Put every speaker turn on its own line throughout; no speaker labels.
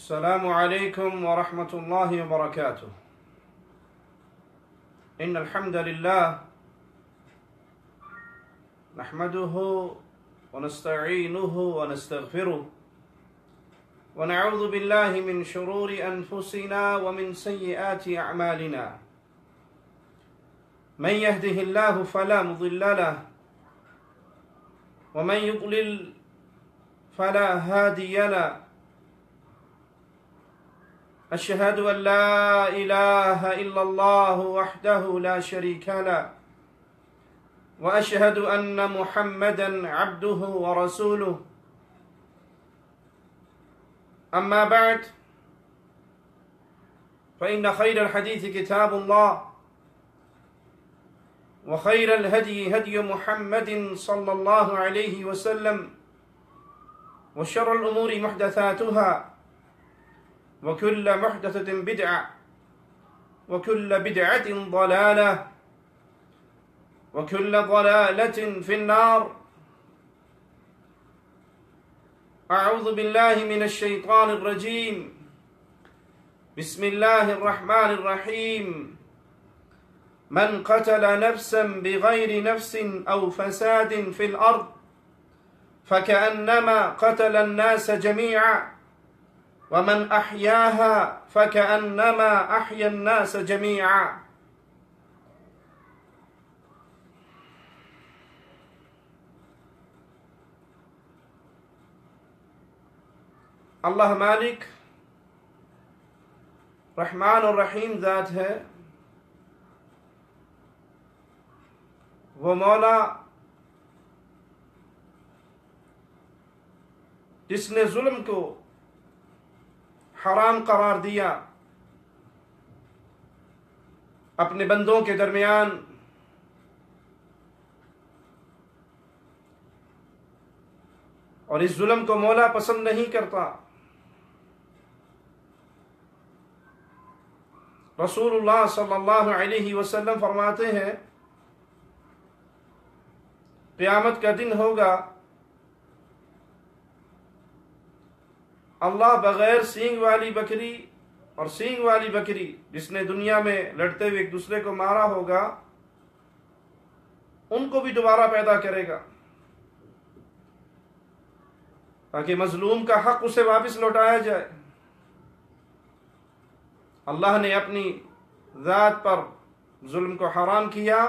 السلام عليكم ورحمة الله وبركاته. إن الحمد لله نحمده ونستعينه ونستغفره ونعوذ بالله من شرور أنفسنا ومن سيئات أعمالنا. من يهده الله فلا مضل له ومن يضلل فلا هادي له. أشهد أن لا إله إلا الله وحده لا شريك له وأشهد أن محمدا عبده ورسوله. أما بعد فإن خير الحديث كتاب الله وخير الهدي هدي محمد صلى الله عليه وسلم وشر الأمور محدثاتها وكل محدثة بدعة وكل بدعة ضلالة وكل ضلالة في النار. أعوذ بالله من الشيطان الرجيم. بسم الله الرحمن الرحيم. من قتل نفسا بغير نفس أو فساد في الأرض فكأنما قتل الناس جميعا ومن أحياها فكأنما أحيا الناس جميعا. اللہ مالک رحمان اور رحیم ذات ہے. وہ مولا جس نے ظلم کو حرام قرار دیا، اپنے بندوں کے درمیان اور اس ظلم کو مولا پسند نہیں کرتا. رسول اللہ صلی اللہ علیہ وسلم فرماتے ہیں قیامت کا دن ہوگا، اللہ بغیر سینگ والی بکری اور سینگ والی بکری جس نے دنیا میں لڑتے ہوئے ایک دوسرے کو مارا ہوگا ان کو بھی دوبارہ پیدا کرے گا تاکہ مظلوم کا حق اسے واپس لوٹایا جائے. اللہ نے اپنی ذات پر ظلم کو حرام کیا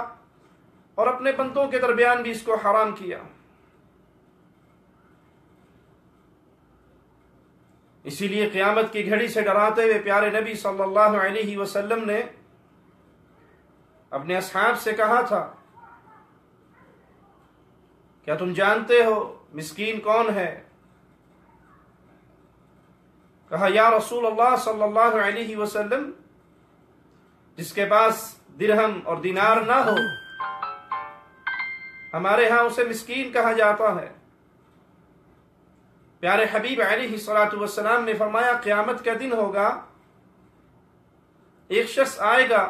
اور اپنے بندوں کے درمیان بھی اس کو حرام کیا. اسی لیے قیامت کی گھڑی سے ڈراتے ہوئے پیارے نبی صلی اللہ علیہ وسلم نے اپنے اصحاب سے کہا تھا، کیا تم جانتے ہو مسکین کون ہے؟ کہا یا رسول اللہ صلی اللہ علیہ وسلم، جس کے پاس درہم اور دینار نہ ہو، ہمارے ہاں اسے مسکین کہا جاتا ہے. پیارے حبیب علیہ السلام نے فرمایا قیامت کا دن ہوگا، ایک شخص آئے گا،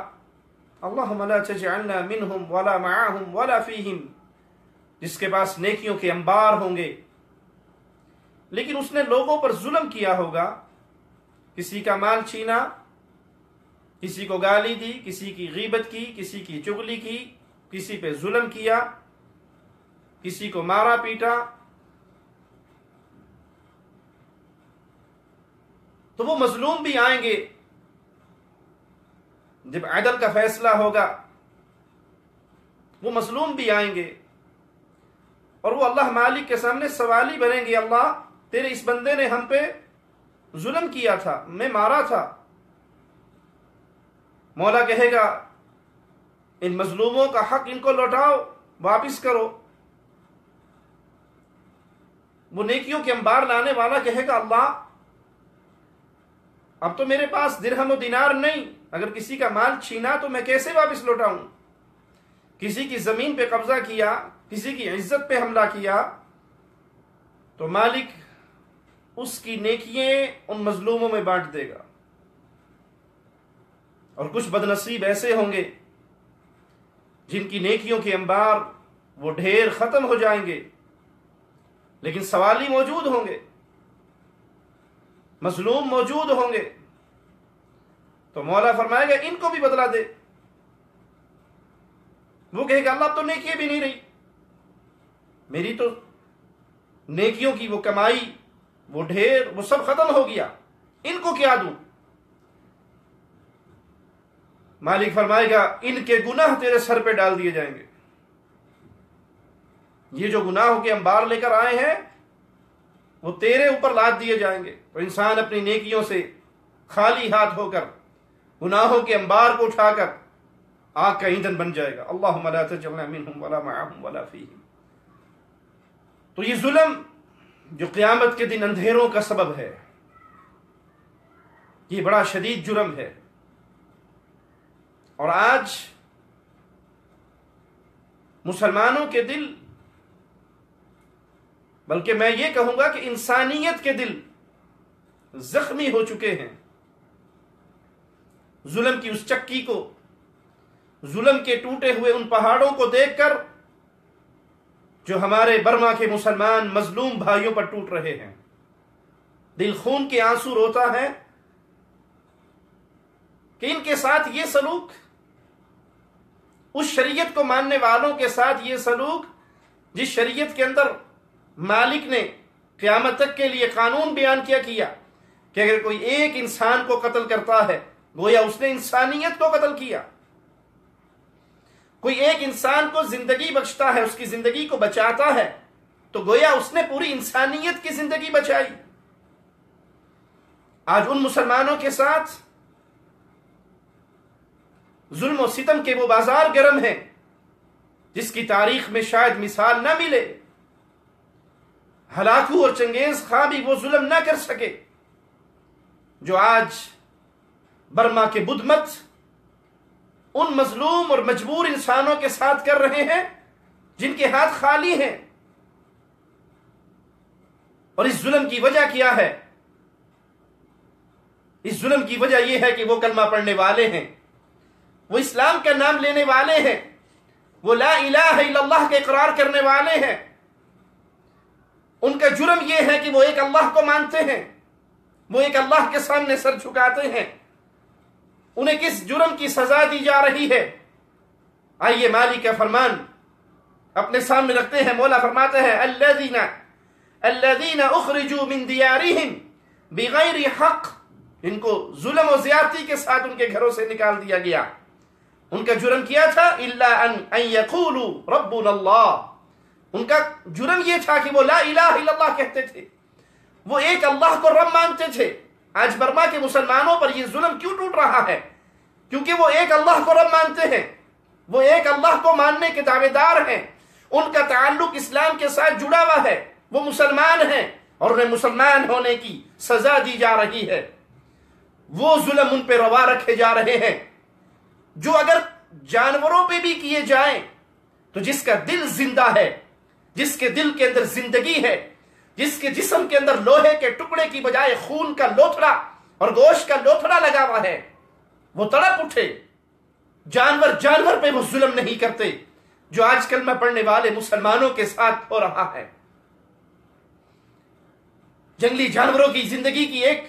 اللہم لا تجعلنا منہم ولا معاہم ولا فیہم، جس کے پاس نیکیوں کے انبار ہوں گے، لیکن اس نے لوگوں پر ظلم کیا ہوگا، کسی کا مال چھینا، کسی کو گالی دی، کسی کی غیبت کی، کسی کی چغلی کی، کسی پہ ظلم کیا، کسی کو مارا پیٹا. تو وہ مظلوم بھی آئیں گے جب عدل کا فیصلہ ہوگا، وہ مظلوم بھی آئیں گے اور وہ اللہ مالک کے سامنے سوالی بنیں گے، اللہ تیرے اس بندے نے ہم پہ ظلم کیا تھا، میں مارا تھا. مولا کہے گا ان مظلوموں کا حق ان کو لوٹاؤ، واپس کرو. وہ نیکیوں کے انبار لانے والا کہے گا اللہ اب تو میرے پاس درہم و دینار نہیں، اگر کسی کا مال چھینا تو میں کیسے واپس لوٹاؤں؟ کسی کی زمین پہ قبضہ کیا، کسی کی عزت پہ حملہ کیا، تو مالک اس کی نیکیاں ان مظلوموں میں بانٹ دے گا. اور کچھ بدنصیب ایسے ہوں گے جن کی نیکیوں کے انبار وہ ڈھیر ختم ہو جائیں گے، لیکن سوالی موجود ہوں گے. مظلوم موجود ہوں گے تو مولا فرمائے گا ان کو بھی بدلہ دے. وہ کہے گا اللہ اب تو نیکیاں بھی نہیں رہی، میری تو نیکیوں کی وہ کمائی، وہ ڈھیر، وہ سب ختم ہو گیا، ان کو کیا دوں؟ مالک فرمائے گا ان کے گناہ تیرے سر پہ ڈال دیے جائیں گے. یہ جو گناہوں کے انبار لے کر آئے ہیں وہ تیرے اوپر لاد دیے جائیں گے. تو انسان اپنی نیکیوں سے خالی ہاتھ ہو کر گناہوں کے انبار کو اٹھا کر آگ کا ایندھن بن جائے گا. اللہم لا تجعلنا منہم ولا معہم ولا فیہم. تو یہ ظلم جو قیامت کے دن اندھیروں کا سبب ہے، یہ بڑا شدید جرم ہے. اور آج مسلمانوں کے دل، بلکہ میں یہ کہوں گا کہ انسانیت کے دل زخمی ہو چکے ہیں ظلم کی اس چکی کو، ظلم کے ٹوٹے ہوئے ان پہاڑوں کو دیکھ کر جو ہمارے برما کے مسلمان مظلوم بھائیوں پر ٹوٹ رہے ہیں. دل خون کے آنسو روتا ہے کہ ان کے ساتھ یہ سلوک، اس شریعت کو ماننے والوں کے ساتھ یہ سلوک جس شریعت کے اندر مالک نے قیامت تک کے لیے قانون بیان کیا کہ اگر کوئی ایک انسان کو قتل کرتا ہے گویا اس نے انسانیت کو قتل کیا. کوئی ایک انسان کو زندگی بخشتا ہے، اس کی زندگی کو بچاتا ہے تو گویا اس نے پوری انسانیت کی زندگی بچائی. آج ان مسلمانوں کے ساتھ ظلم و ستم کے وہ بازار گرم ہیں جس کی تاریخ میں شاید مثال نہ ملے. ہلاکو اور چنگیز خان بھی وہ ظلم نہ کر سکے جو آج برما کے بدھ مت ان مظلوم اور مجبور انسانوں کے ساتھ کر رہے ہیں جن کے ہاتھ خالی ہیں. اور اس ظلم کی وجہ کیا ہے؟ اس ظلم کی وجہ یہ ہے کہ وہ کلمہ پڑھنے والے ہیں، وہ اسلام کا نام لینے والے ہیں، وہ لا الہ الا اللہ کے اقرار کرنے والے ہیں. ان کا جرم یہ ہے کہ وہ ایک اللہ کو مانتے ہیں، وہ ایک اللہ کے سامنے سر جھکاتے ہیں. انہیں کس جرم کی سزا دی جا رہی ہے؟ آئیے مالک کا فرمان اپنے سامنے رکھتے ہیں. مولا فرماتے ہیں الذین اخرجوا من دیارہم بغیر حق. ان کو ظلم و زیادتی کے ساتھ ان کے گھروں سے نکال دیا گیا. ان کا جرم کیا تھا الا ان یقولوا ربنا اللہ. ان کا جرم یہ تھا کہ وہ لا الہ الا اللہ کہتے تھے، وہ ایک اللہ کو رب مانتے تھے. آج برما کے مسلمانوں پر یہ ظلم کیوں ٹوٹ رہا ہے؟ کیونکہ وہ ایک اللہ کو رب مانتے ہیں، وہ ایک اللہ کو ماننے کے دعوے دار ہیں، ان کا تعلق اسلام کے ساتھ جڑا ہوا ہے، وہ مسلمان ہیں اور انہیں مسلمان ہونے کی سزا دی جا رہی ہے. وہ ظلم ان پہ روا رکھے جا رہے ہیں جو اگر جانوروں پہ بھی کیے جائیں تو جس کا دل زندہ ہے، جس کے دل کے اندر زندگی ہے، جس کے جسم کے اندر لوہے کے ٹکڑے کی بجائے خون کا لوتھڑا اور گوشت کا لوتھڑا لگا ہوا ہے، وہ تڑپ اٹھے. جانور پہ وہ ظلم نہیں کرتے جو آج کل میں پڑھنے والے مسلمانوں کے ساتھ ہو رہا ہے. جنگلی جانوروں کی زندگی کی ایک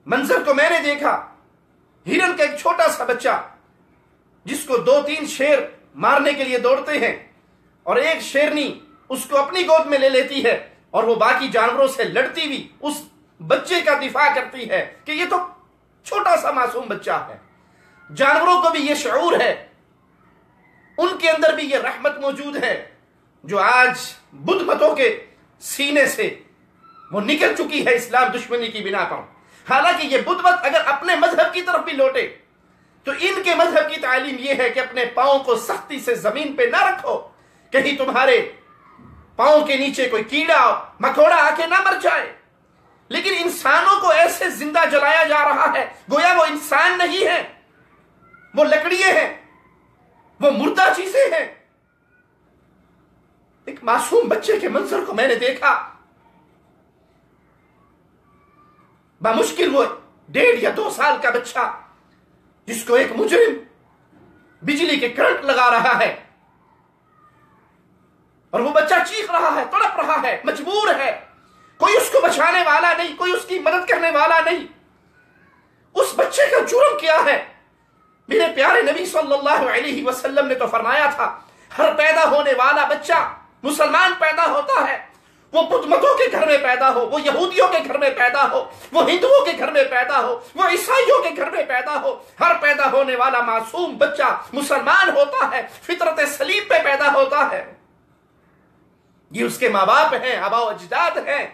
منظر کو میں نے دیکھا. ہرن کا ایک چھوٹا سا بچہ جس کو 2-3 شیر مارنے کے لیے دوڑتے ہیں اور ایک شیرنی اس کو اپنی گود میں لے لیتی ہے اور وہ باقی جانوروں سے لڑتی ہوئی اس بچے کا دفاع کرتی ہے کہ یہ تو چھوٹا سا معصوم بچہ ہے. جانوروں کو بھی یہ شعور ہے، ان کے اندر بھی یہ رحمت موجود ہے جو آج بدھ متوں کے سینے سے وہ نکل چکی ہے اسلام دشمنی کی بنا پر. حالانکہ یہ بدھ مت اگر اپنے مذہب کی طرف بھی لوٹے تو ان کے مذہب کی تعلیم یہ ہے کہ اپنے پاؤں کو سختی سے زمین پہ نہ رکھو، کہیں تمہارے پاؤں کے نیچے کوئی کیڑا مکوڑا آ کے نہ مر جائے. لیکن انسانوں کو ایسے زندہ جلایا جا رہا ہے گویا وہ انسان نہیں ہے، وہ لکڑیاں ہیں، وہ مردہ چیزیں ہیں. ایک معصوم بچے کے منظر کو میں نے دیکھا، بمشکل وہ 1.5 یا 2 سال کا بچہ جس کو ایک مجرم بجلی کے کرنٹ لگا رہا ہے اور وہ بچہ چیخ رہا ہے، تڑپ رہا ہے، مجبور ہے، کوئی اس کو بچا بچانے والا نہیں، کوئی اس کی مدد کرنے والا نہیں۔ اس بچے کا جرم کیا ہے؟ میرے پیارے نبی صلی اللہ علیہ وسلم نے تو فرمایا تھا، ہر پیدا ہونے والا بچہ مسلمان پیدا ہوتا ہے، وہ بدھ متوں کے گھر میں پیدا ہو، وہ یہودیوں کے گھر میں پیدا ہو، وہ ہندوؤں کے گھر میں پیدا ہو، وہ عیسائیوں کے گھر میں پیدا ہو، ہر پیدا ہونے والا معصوم بچہ مسلمان ہوتا ہے، فطرت سلیم پہ پیدا ہوتا ہے۔ یہ اس کے ماں باپ ہیں، آباء و اجداد ہیں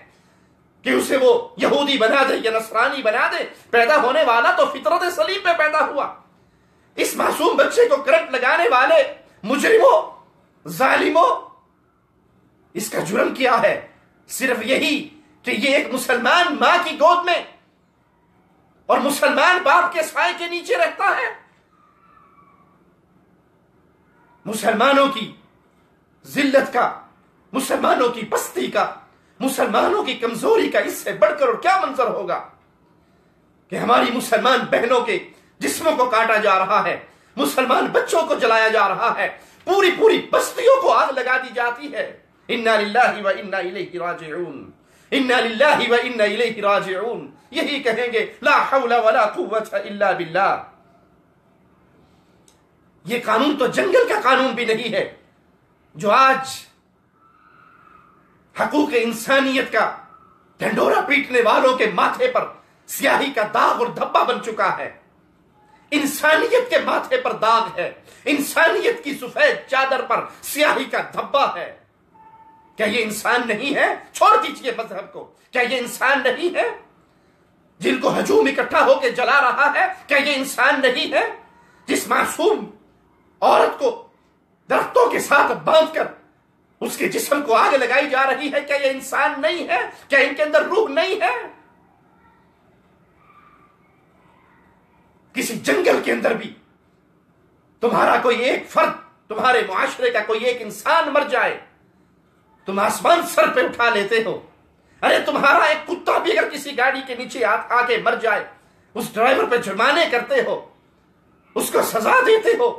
کہ اسے وہ یہودی بنا دے یا نصرانی بنا دے، پیدا ہونے والا تو فطرت سلیم پہ پیدا ہوا۔ اس معصوم بچے کو کرنٹ لگانے والے مجرموں، ظالموں، اس کا جرم کیا ہے؟ صرف یہی کہ یہ ایک مسلمان ماں کی گود میں اور مسلمان باپ کے سائے کے نیچے رہتا ہے۔ مسلمانوں کی ذلت کا، مسلمانوں کی پستی کا، مسلمانوں کی کمزوری کا اس سے بڑھ کر اور کیا منظر ہوگا کہ ہماری مسلمان بہنوں کے جسموں کو کاٹا جا رہا ہے، مسلمان بچوں کو جلایا جا رہا ہے، پوری پوری بستیوں کو آگ لگا دی جاتی ہے۔ انا للہ و انا الیہ راجعون، انا للہ و انا الیہ راجعون، یہی کہیں گے لا حول ولا قوت الا باللہ۔ یہ قانون تو جنگل کا قانون بھی نہیں ہے جو آج حقوق انسانیت کا ڈھنڈورا پیٹنے والوں کے ماتھے پر سیاہی کا داغ اور دھبا بن چکا ہے۔ انسانیت کے ماتھے پر داغ ہے، انسانیت کی سفید چادر پر سیاہی کا دھبا ہے۔ کیا یہ انسان نہیں ہے؟ چھوڑ دیجئے مذہب کو، کیا یہ انسان نہیں ہے؟ جن کو ہجوم اکٹھا ہو کے جلا رہا ہے، کیا یہ انسان نہیں ہے؟ جس معصوم عورت کو درختوں کے ساتھ باندھ کر اس کے جسم کو آگ لگائی جا رہی ہے، کیا یہ انسان نہیں ہے؟ کیا ان کے اندر روح نہیں ہے؟ کسی جنگل کے اندر بھی تمہارا کوئی ایک فرد، تمہارے معاشرے کا کوئی ایک انسان مر جائے، تم آسمان سر پہ اٹھا لیتے ہو۔ ارے تمہارا ایک کتا بھی اگر کسی گاڑی کے نیچے آ کے مر جائے، اس ڈرائیور پہ جرمانے کرتے ہو، اس کو سزا دیتے ہو۔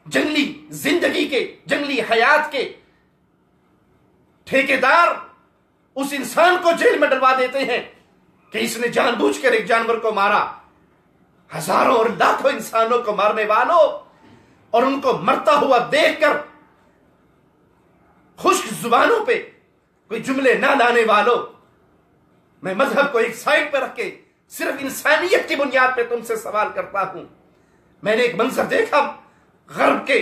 جنگلی زندگی کے، جنگلی حیات کے ٹھیکیدار اس انسان کو جیل میں ڈلوا دیتے ہیں کہ اس نے جان بوجھ کر ایک جانور کو مارا۔ ہزاروں اور لاکھوں انسانوں کو مارنے والوں اور ان کو مرتا ہوا دیکھ کر خشک زبانوں پہ کوئی جملے نہ لانے والوں، میں مذہب کو ایک سائڈ پہ رکھ کے صرف انسانیت کی بنیاد پہ تم سے سوال کرتا ہوں۔ میں نے ایک منظر دیکھا، غرب کے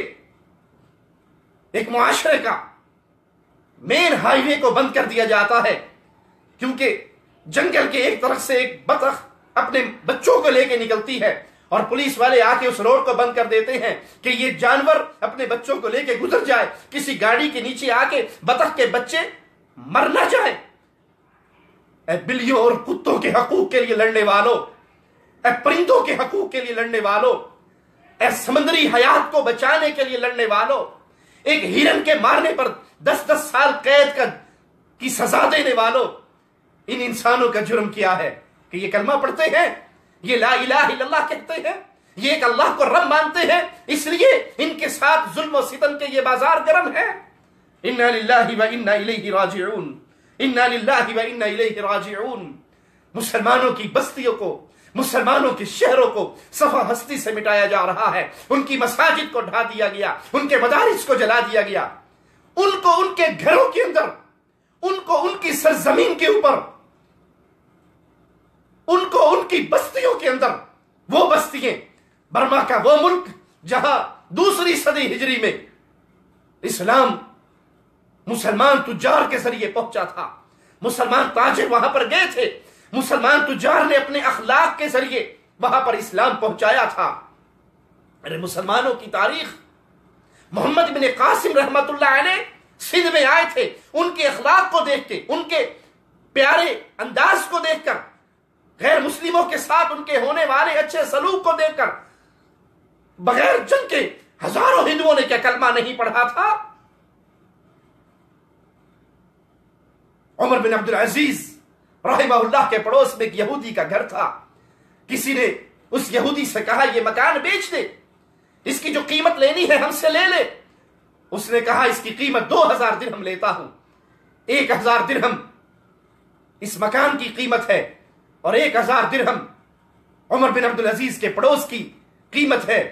ایک معاشرے کا مین ہائی وے کو بند کر دیا جاتا ہے کیونکہ جنگل کے ایک طرف سے ایک بطخ اپنے بچوں کو لے کے نکلتی ہے اور پولیس والے آ کے اس روڈ کو بند کر دیتے ہیں کہ یہ جانور اپنے بچوں کو لے کے گزر جائے، کسی گاڑی کے نیچے آ کے بطخ کے بچے مر نہ جائیں۔ اے بلیوں اور کتوں کے حقوق کے لیے لڑنے والوں، اے پرندوں کے حقوق کے لیے لڑنے والوں، اے سمندری حیات کو بچانے کے لیے لڑنے والوں، ایک ہرن کے مارنے پر 10 سال قید کی سزا دینے والوں، ان انسانوں کا جرم کیا ہے کہ یہ کلمہ پڑھتے ہیں، یہ لا الہ الا اللہ کہتے ہیں، یہ ایک اللہ کو رب مانتے ہیں، اس لیے ان کے ساتھ ظلم و ستم کے یہ بازار گرم ہے۔ انا للہ و انا الیہ راجعون، انا للہ و انا الیہ راجعون۔ مسلمانوں کی بستیوں کو، مسلمانوں کے شہروں کو صفحہ ہستی سے مٹایا جا رہا ہے، ان کی مساجد کو ڈھا دیا گیا، ان کے مدارس کو جلا دیا گیا، ان کو ان کے گھروں کے اندر، ان کو ان کی سرزمین کے اوپر، ان کو ان کی بستیوں کے اندر، وہ بستیاں، برما کا وہ ملک جہاں 2 صدی ہجری میں اسلام مسلمان تجار کے ذریعے پہنچا تھا، مسلمان تاجر وہاں پر گئے تھے، مسلمان تجار نے اپنے اخلاق کے ذریعے وہاں پر اسلام پہنچایا تھا۔ ارے مسلمانوں کی تاریخ، محمد بن قاسم رحمت اللہ علیہ سندھ میں آئے تھے، ان کے اخلاق کو دیکھ کے، ان کے پیارے انداز کو دیکھ کر، غیر مسلموں کے ساتھ ان کے ہونے والے اچھے سلوک کو دیکھ کر، بغیر جنگ کے ہزاروں ہندوؤں نے کیا کلمہ نہیں پڑھا تھا؟ عمر بن عبدالعزیز رحمہ اللہ کے پڑوس میں ایک یہودی کا گھر تھا، کسی نے اس یہودی سے کہا یہ مکان بیچ دے، اس کی جو قیمت لینی ہے ہم سے لے لے۔ اس نے کہا اس کی قیمت 2000 درہم لیتا ہوں۔ 1000 درہم اس مکان کی قیمت ہے، اور 1000 درہم عمر بن عبدالعزیز کے پڑوس کی قیمت ہے۔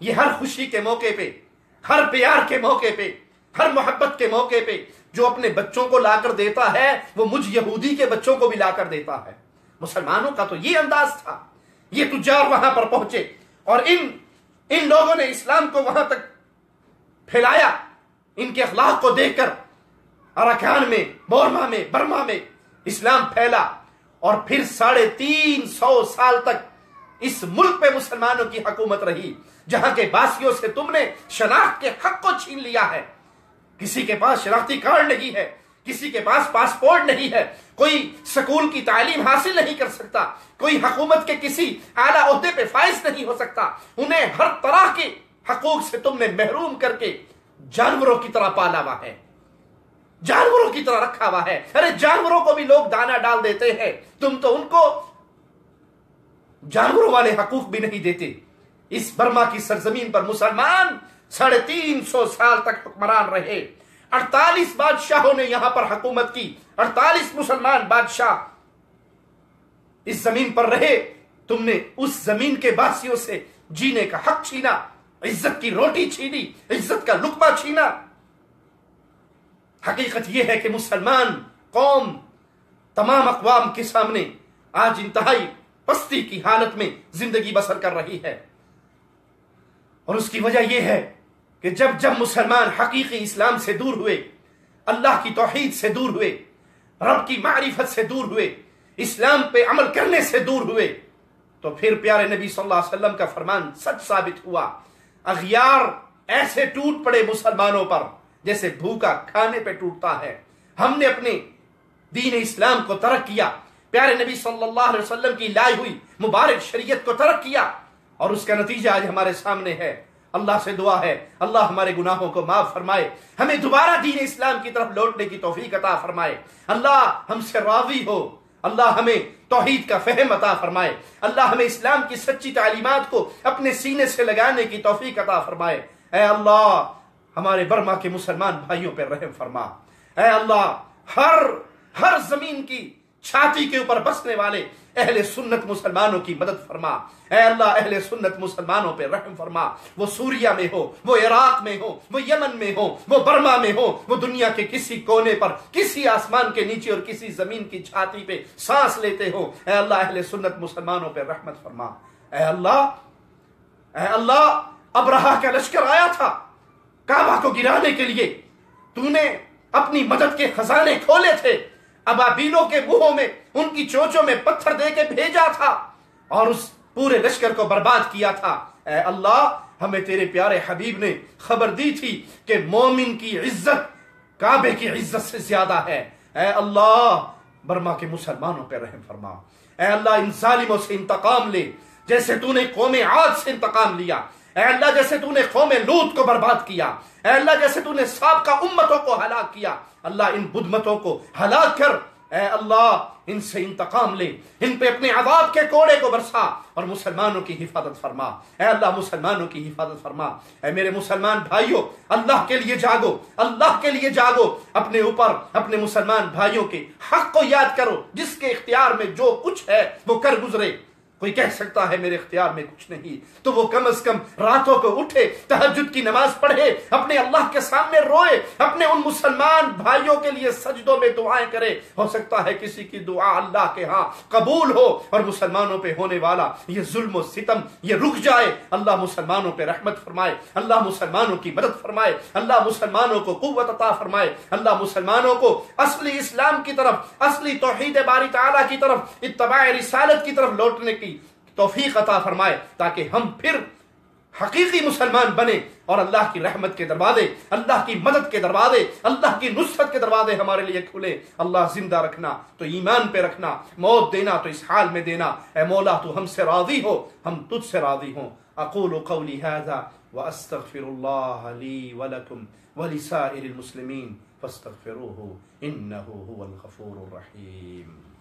یہ ہر خوشی کے موقع پہ، ہر پیار کے موقع پہ، ہر محبت کے موقع پہ جو اپنے بچوں کو لا کر دیتا ہے، وہ مجھ یہودی کے بچوں کو بھی لا کر دیتا ہے۔ مسلمانوں کا تو یہ انداز تھا۔ یہ تجار وہاں پر پہنچے اور ان لوگوں نے اسلام کو وہاں تک پھیلایا۔ ان کے اخلاق کو دیکھ کر اراکان میں، بورما میں، برما میں اسلام پھیلا، اور پھر 350 سال تک اس ملک پہ مسلمانوں کی حکومت رہی، جہاں کے باسیوں سے تم نے شناخت کے حق کو چھین لیا ہے۔ کسی کے پاس شناختی کارڈ نہیں ہے، کسی کے پاس پاسپورٹ نہیں ہے، کوئی سکول کی تعلیم حاصل نہیں کر سکتا، کوئی حکومت کے کسی اعلیٰ عہدے پہ فائز نہیں ہو سکتا۔ انہیں ہر طرح کے حقوق سے تم نے محروم کر کے جانوروں کی طرح پالا ہوا ہے، جانوروں کی طرح رکھا ہوا ہے۔ ارے جانوروں کو بھی لوگ دانا ڈال دیتے ہیں، تم تو ان کو جانوروں والے حقوق بھی نہیں دیتے۔ اس برما کی سرزمین پر مسلمان 350 سال تک حکمران رہے۔ 48 بادشاہوں نے یہاں پر حکومت کی، 48 مسلمان بادشاہ اس زمین پر رہے۔ تم نے اس زمین کے باسیوں سے جینے کا حق چھینا، عزت کی روٹی چھینی، عزت کا لقمہ چھینا۔ حقیقت یہ ہے کہ مسلمان قوم تمام اقوام کے سامنے آج انتہائی پستی کی حالت میں زندگی بسر کر رہی ہے، اور اس کی وجہ یہ ہے کہ جب مسلمان حقیقی اسلام سے دور ہوئے، اللہ کی توحید سے دور ہوئے، رب کی معرفت سے دور ہوئے، اسلام پہ عمل کرنے سے دور ہوئے، تو پھر پیارے نبی صلی اللہ علیہ وسلم کا فرمان سچ ثابت ہوا۔ اغیار ایسے ٹوٹ پڑے مسلمانوں پر جیسے بھوکا کھانے پہ ٹوٹتا ہے۔ ہم نے اپنے دین اسلام کو ترک کیا، پیارے نبی صلی اللہ علیہ وسلم کی لائی ہوئی مبارک شریعت کو ترک کیا، اور اس کا نتیجہ آج ہمارے سامنے ہے۔ اللہ سے دعا ہے اللہ ہمارے گناہوں کو معاف فرمائے، ہمیں دوبارہ دین اسلام کی طرف لوٹنے کی توفیق عطا فرمائے، اللہ ہم سے راضی ہو، اللہ ہمیں توحید کا فہم عطا فرمائے، اللہ ہمیں اسلام کی سچی تعلیمات کو اپنے سینے سے لگانے کی توفیق عطا فرمائے۔ اے اللہ ہمارے برما کے مسلمان بھائیوں پر رحم فرما، اے اللہ ہر زمین کی چھاتی کے اوپر بسنے والے اہل سنت مسلمانوں کی مدد فرما، اے اللہ اہل سنت مسلمانوں پہ رحم فرما، وہ سوریہ میں ہو، وہ عراق میں ہو، وہ یمن میں ہو، وہ برما میں ہو، وہ دنیا کے کسی کونے پر، کسی آسمان کے نیچے اور کسی زمین کی چھاتی پہ سانس لیتے ہو، اے اللہ اہل سنت مسلمانوں پہ رحمت فرما۔ اے اللہ ابرہہ کا لشکر آیا تھا کعبہ کو گرانے کے لیے، تو نے اپنی مدد کے خزانے کھولے تھے، ابابیلوں کے منہوں میں ان کی چونچوں میں پتھر دے کے بھیجا تھا اور اس پورے لشکر کو برباد کیا تھا۔ اے اللہ ہمیں تیرے پیارے حبیب نے خبر دی تھی کہ مومن کی عزت کعبے کی عزت سے زیادہ ہے۔ اے اللہ برما کے مسلمانوں پہ رحم فرما، اے اللہ ان ظالموں سے انتقام لے جیسے تو نے قوم عاد سے انتقام لیا، اے اللہ جیسے تو نے قوم لوط کو برباد کیا، اے اللہ جیسے تو نے سابقہ امتوں کو ہلاک کیا، اللہ ان بدمتوں کو ہلاک کر، اے اللہ ان سے انتقام لے، ان پہ اپنے عذاب کے کوڑے کو برسا اور مسلمانوں کی حفاظت فرما، اے اللہ مسلمانوں کی حفاظت فرما۔ اے میرے مسلمان بھائیوں اللہ کے لیے جاگو، اللہ کے لیے جاگو، اپنے اوپر اپنے مسلمان بھائیوں کے حق کو یاد کرو، جس کے اختیار میں جو کچھ ہے وہ کر گزرے۔ کوئی کہہ سکتا ہے میرے اختیار میں کچھ نہیں، تو وہ کم از کم راتوں کو اٹھے، تہجد کی نماز پڑھے، اپنے اللہ کے سامنے روئے، اپنے ان مسلمان بھائیوں کے لیے سجدوں میں دعائیں کرے۔ ہو سکتا ہے کسی کی دعا اللہ کے ہاں قبول ہو اور مسلمانوں پہ ہونے والا یہ ظلم و ستم یہ رک جائے۔ اللہ مسلمانوں پہ رحمت فرمائے، اللہ مسلمانوں کی مدد فرمائے، اللہ مسلمانوں کو قوت عطا فرمائے، اللہ مسلمانوں کو اصلی اسلام کی طرف، اصلی توحید باری تعالیٰ کی طرف، اتباع رسالت کی طرف لوٹنے کی توفیق عطا فرمائے، تاکہ ہم پھر حقیقی مسلمان بنے اور اللہ کی رحمت کے دروازے، اللہ کی مدد کے دروازے، اللہ کی نصرت کے دروازے ہمارے لیے کھلے۔ اللہ زندہ رکھنا تو ایمان پہ رکھنا، موت دینا تو اس حال میں دینا۔ اے مولا تو ہم سے راضی ہو، ہم تجھ سے راضی ہوں۔ اقول قولی ھذا واستغفر اللہ لی ولکم ولسائر المسلمین فاستغفروہ انہ هو الغفور الرحیم۔